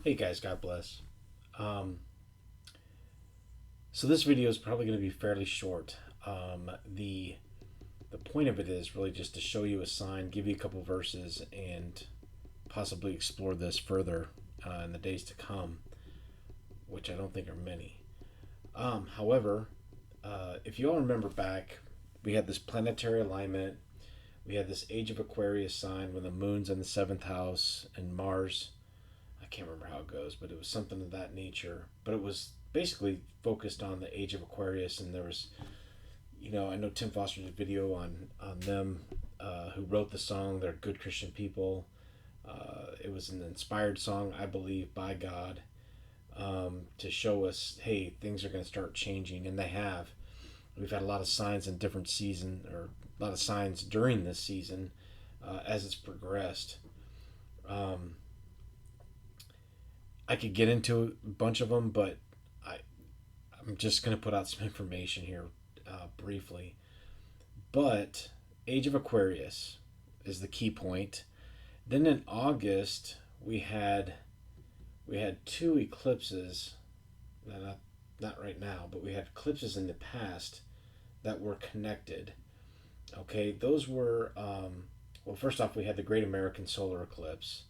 Hey guys, God bless. Um, so this video is probably going to be fairly short. The point of it is really just to show you a sign, give you a couple verses, and possibly explore this further in the days to come, which I don't think are many. However, if you all remember back, we had this planetary alignment. We had this Age of Aquarius sign when the moon's in the seventh house and Mars. I can't remember how it goes, but it was something of that nature. But it was basically focused on the Age of Aquarius, and there was, I know Tim Foster did a video on them who wrote the song. They're good Christian people. It was an inspired song, I believe, by God to show us, hey, things are going to start changing, and they have. We've had a lot of signs in different season, or a lot of signs during this season as it's progressed. I could get into a bunch of them, but I, I'm just going to put out some information here briefly. But Age of Aquarius is the key point. Then in August we had two eclipses. Not right now, but we had eclipses in the past that were connected. Okay, those were well. First off, we had the Great American Solar Eclipse,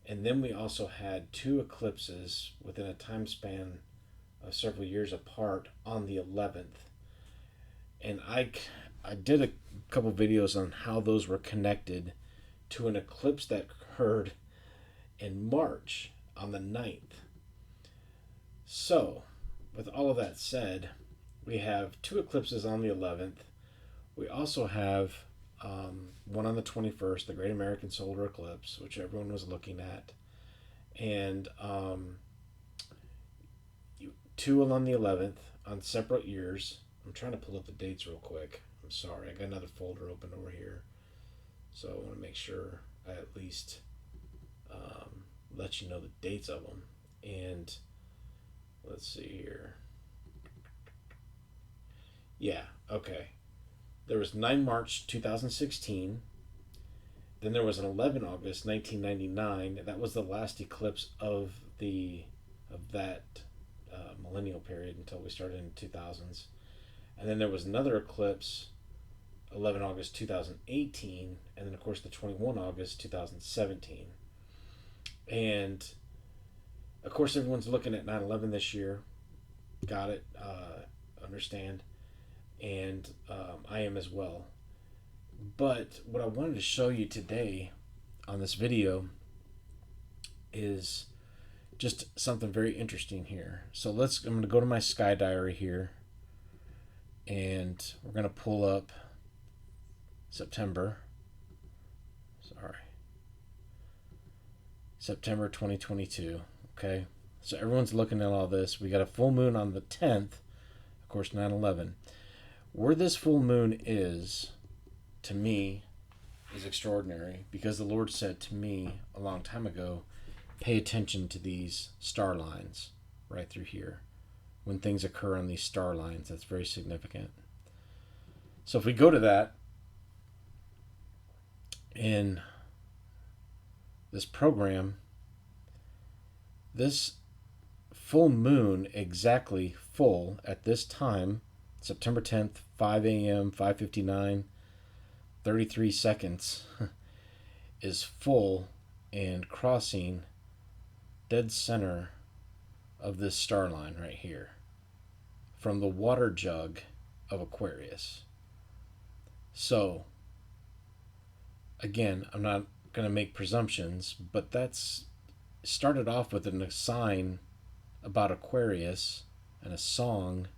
and then we also had two eclipses within a time span of several years apart on the 11th. And I did a couple videos on how those were connected to an eclipse that occurred in March on the 9th. So, with all of that said, we have two eclipses on the 11th. We also have one on the 21st, the Great American Solar Eclipse, which everyone was looking at, and two on the 11th on separate years. I'm trying to pull up the dates real quick. I'm sorry, I got another folder open over here, so I want to make sure I at least let you know the dates of them. And let's see here. Yeah, okay. There was 9 March 2016. Then there was an 11 August 1999. That was the last eclipse of that millennial period until we started in 2000s. And then there was another eclipse 11 August 2018, and then of course the 21 August 2017. And of course everyone's looking at 9/11 this year. Got it. Understand. And I am as well. But what I wanted to show you today on this video is just something very interesting here. So I'm going to go to my sky diary here, and we're going to pull up September 2022. Okay, so everyone's looking at all this. We got a full moon on the 10th, of course, 9/11. Where this full moon is, to me, is extraordinary, because the Lord said to me a long time ago, pay attention to these star lines right through here. When things occur on these star lines, that's very significant. So if we go to that in this program, this full moon, exactly full at this time, September 10th, 5 a.m., 5:59, 33 seconds, is full and crossing dead center of this star line right here from the water jug of Aquarius. So, again, I'm not going to make presumptions, but that's started off with a sign about Aquarius and a song.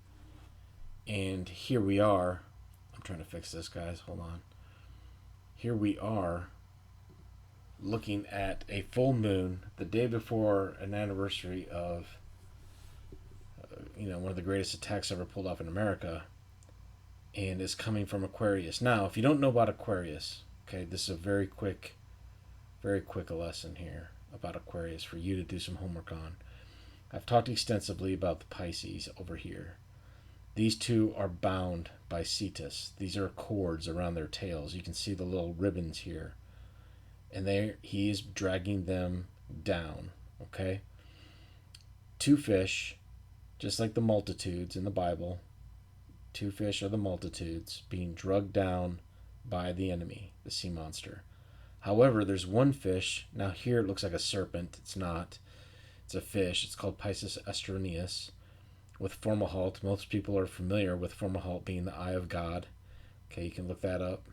And here we are. I'm trying to fix this, guys. Hold on. Here we are looking at a full moon the day before an anniversary of, one of the greatest attacks ever pulled off in America, and is coming from Aquarius. Now, if you don't know about Aquarius, okay, this is a very quick lesson here about Aquarius for you to do some homework on. I've talked extensively about the Pisces over here. These two are bound by Cetus. These are cords around their tails. You can see the little ribbons here. And he is dragging them down. Okay? two fish, just like the multitudes in the Bible. Two fish are the multitudes being drugged down by the enemy, the sea monster. However, there's one fish. Now here it looks like a serpent. It's not. It's a fish. It's called Pisces astronius with Fomalhaut. Most people are familiar with Fomalhaut being the eye of God. Okay, you can look that up.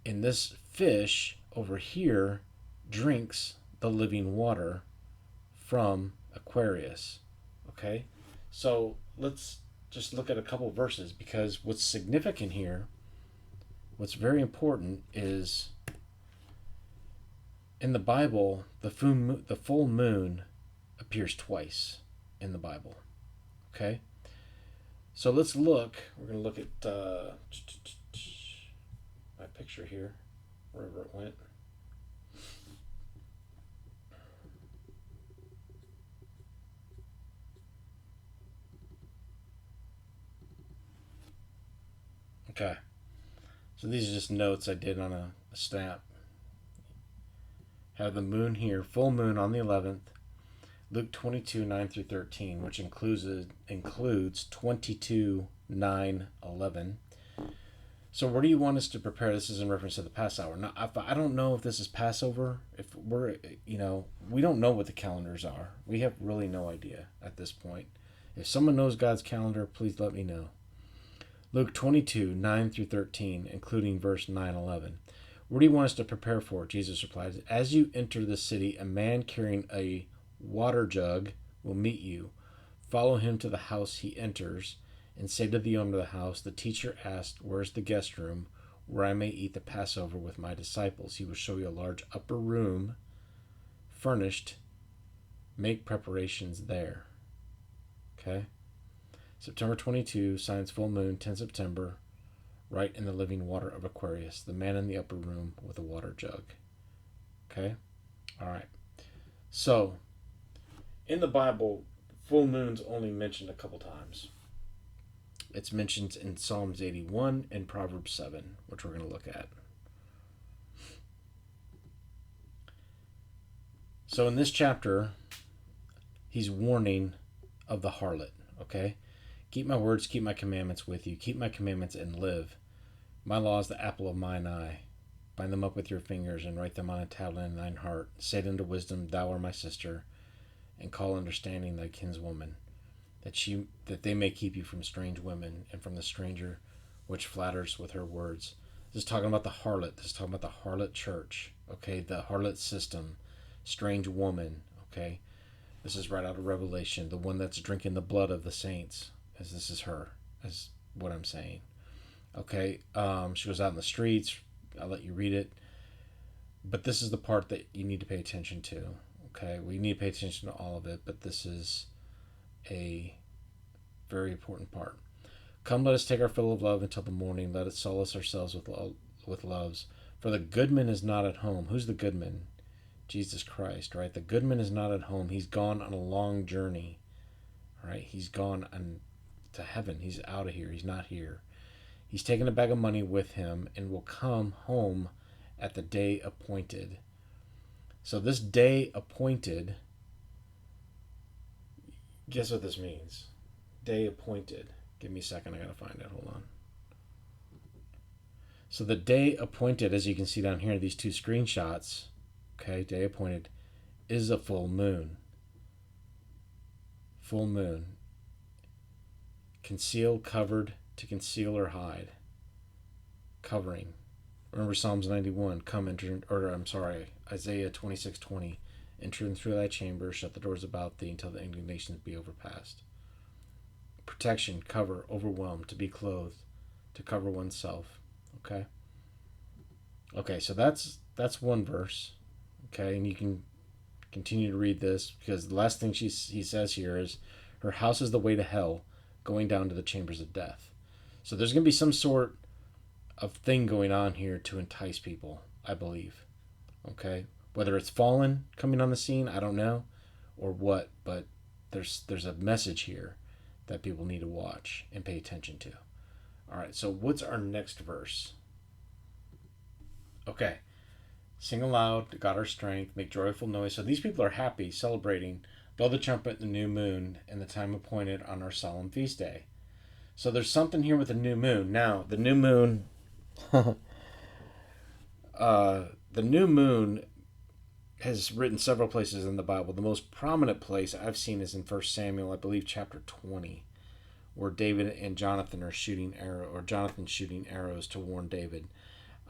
And this fish over here drinks the living water from Aquarius. Okay, so let's just look at a couple verses, because what's significant here, what's very important, is in the Bible, the full moon appears twice in the Bible. Okay, so let's look. We're going to look at my picture here, wherever it went. Okay, so these are just notes I did on a snap. Have the moon here, full moon on the 11th, Luke 22, 9 through 13, which includes 22, 9, 11. So where do you want us to prepare? This is in reference to the Passover. Now, I don't know if this is Passover. If we're, we don't know what the calendars are. We have really no idea at this point. If someone knows God's calendar, please let me know. Luke 22, 9 through 13, including verse 9, 11. What do you want us to prepare for? Jesus replied, as you enter the city, a man carrying a water jug will meet you. Follow him to the house he enters, and say to the owner of the house, the teacher asked, where's the guest room where I may eat the Passover with my disciples? He will show you a large upper room, furnished. Make preparations there. Okay? September 22, signs full moon, 10 September, right in the living water of Aquarius, the man in the upper room with a water jug. Okay? All right. So, in the Bible, full moon's only mentioned a couple times. It's mentioned in Psalms 81 and Proverbs 7, which we're going to look at. So in this chapter, he's warning of the harlot, okay? Keep my words, keep my commandments with you. Keep my commandments and live. My law is the apple of mine eye. Bind them up with your fingers and write them on a tablet in thine heart. Say unto wisdom, thou art my sister, and call understanding thy kinswoman, that they may keep you from strange women and from the stranger which flatters with her words. This is talking about the harlot. This is talking about the harlot church, okay? The harlot system, strange woman, okay? This is right out of Revelation, the one that's drinking the blood of the saints, as this is her, as what I'm saying. Okay, she was out in the streets. I'll let you read it. But this is the part that you need to pay attention to, okay? We need to pay attention to all of it, but this is a very important part. Come, let us take our fill of love until the morning. Let us solace ourselves with loves. For the goodman is not at home. Who's the goodman? Jesus Christ, right? The goodman is not at home. He's gone on a long journey, right? He's gone to heaven. He's out of here. He's not here. He's taken a bag of money with him and will come home at the day appointed. So this day appointed, guess what this means? Day appointed. Give me a second. I got to find it. Hold on. So the day appointed, as you can see down here, these two screenshots, okay, day appointed, is a full moon. Full moon. Conceal, covered, to conceal or hide. Covering. Remember Psalms 91. Isaiah 26:20. Enter in through thy chamber, shut the doors about thee until the indignations be overpast. Protection, cover, overwhelm, to be clothed, to cover oneself. Okay? Okay, so that's one verse. Okay, and you can continue to read this, because the last thing he says here is, her house is the way to hell, going down to the chambers of death. So there's going to be some sort of thing going on here to entice people, I believe. Okay? Whether it's fallen coming on the scene, I don't know, or what, but there's a message here that people need to watch and pay attention to. All right, so what's our next verse? Okay. Sing aloud, God our strength, make joyful noise. So these people are happy, celebrating blow the trumpet in the new moon and the time appointed on our solemn feast day. So there's something here with the new moon. Now, the new moon, the new moon has written several places in the Bible. The most prominent place I've seen is in 1 Samuel, I believe, chapter 20, where David and Jonathan are shooting Jonathan's shooting arrows to warn David.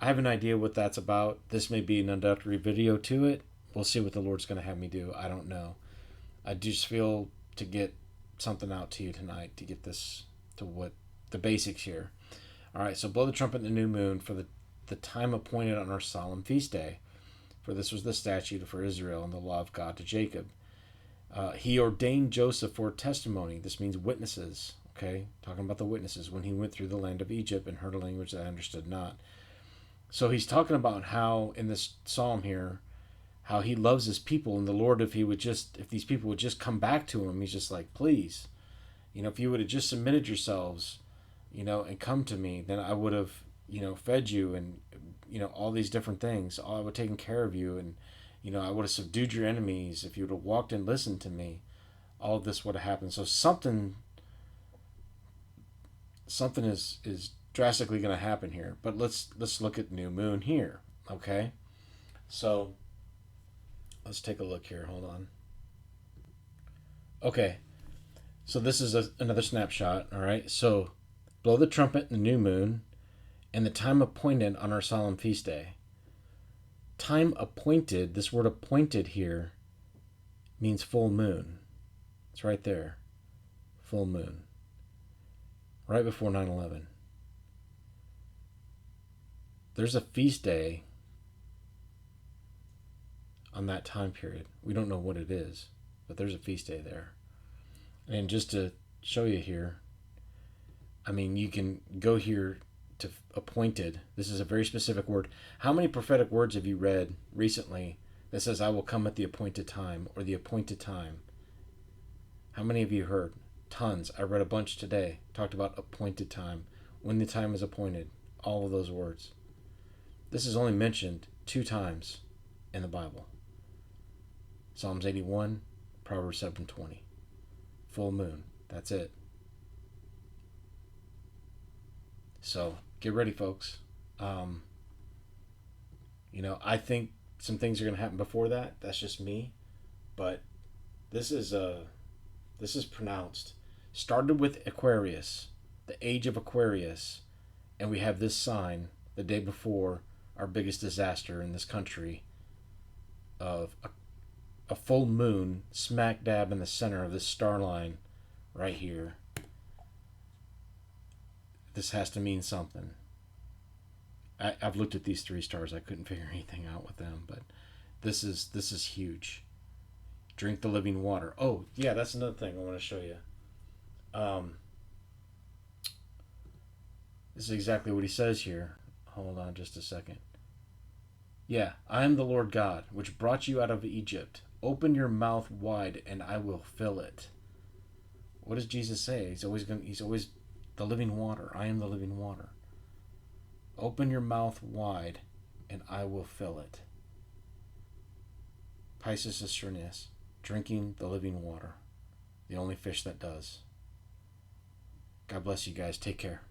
I have an idea what that's about. This may be an introductory video to it. We'll see what the Lord's going to have me do. I don't know. I just feel to get something out to you tonight, to get this to what the basics here. All right, so blow the trumpet in the new moon for the time appointed on our solemn feast day. For this was the statute for Israel and the law of God to Jacob. He ordained Joseph for testimony. This means witnesses. Okay, talking about the witnesses when he went through the land of Egypt and heard a language that I understood not. So he's talking about how in this psalm here, how he loves his people, and the Lord, if these people would just come back to him, he's just like, please, if you would have just submitted yourselves, and come to me, then I would have, fed you and, all these different things. I would have taken care of you, and, I would have subdued your enemies. If you would have walked and listened to me, all of this would have happened. So something is drastically going to happen here. But let's look at new moon here. Okay, so let's take a look here. Hold on. Okay, so this is another snapshot. All right, so blow the trumpet in the new moon and the time appointed on our solemn feast day. Time appointed, this word appointed here means full moon. It's right there. Full moon. Right before 9/11. There's a feast day on that time period. We don't know what it is, but there's a feast day there. And just to show you here, you can go here to appointed. This is a very specific word. How many prophetic words have you read recently that says, I will come at the appointed time, or the appointed time? How many have you heard? Tons. I read a bunch today. Talked about appointed time. When the time is appointed. All of those words. This is only mentioned 2 times in the Bible. Psalms 81, Proverbs 7:20. Full moon. That's it. So, get ready, folks. I think some things are going to happen before that. That's just me. But this is pronounced. Started with Aquarius, the age of Aquarius, and we have this sign the day before our biggest disaster in this country of a full moon smack dab in the center of this star line right here. This has to mean something. I've looked at these 3 stars. I couldn't figure anything out with them, but this is huge. Drink the living water. Oh, yeah, that's another thing I want to show you. This is exactly what he says here. Hold on just a second. Yeah, I am the Lord God, which brought you out of Egypt. Open your mouth wide, and I will fill it. What does Jesus say? He's always the living water. I am the living water. Open your mouth wide, and I will fill it. Pisces Asternius, drinking the living water. The only fish that does. God bless you guys. Take care.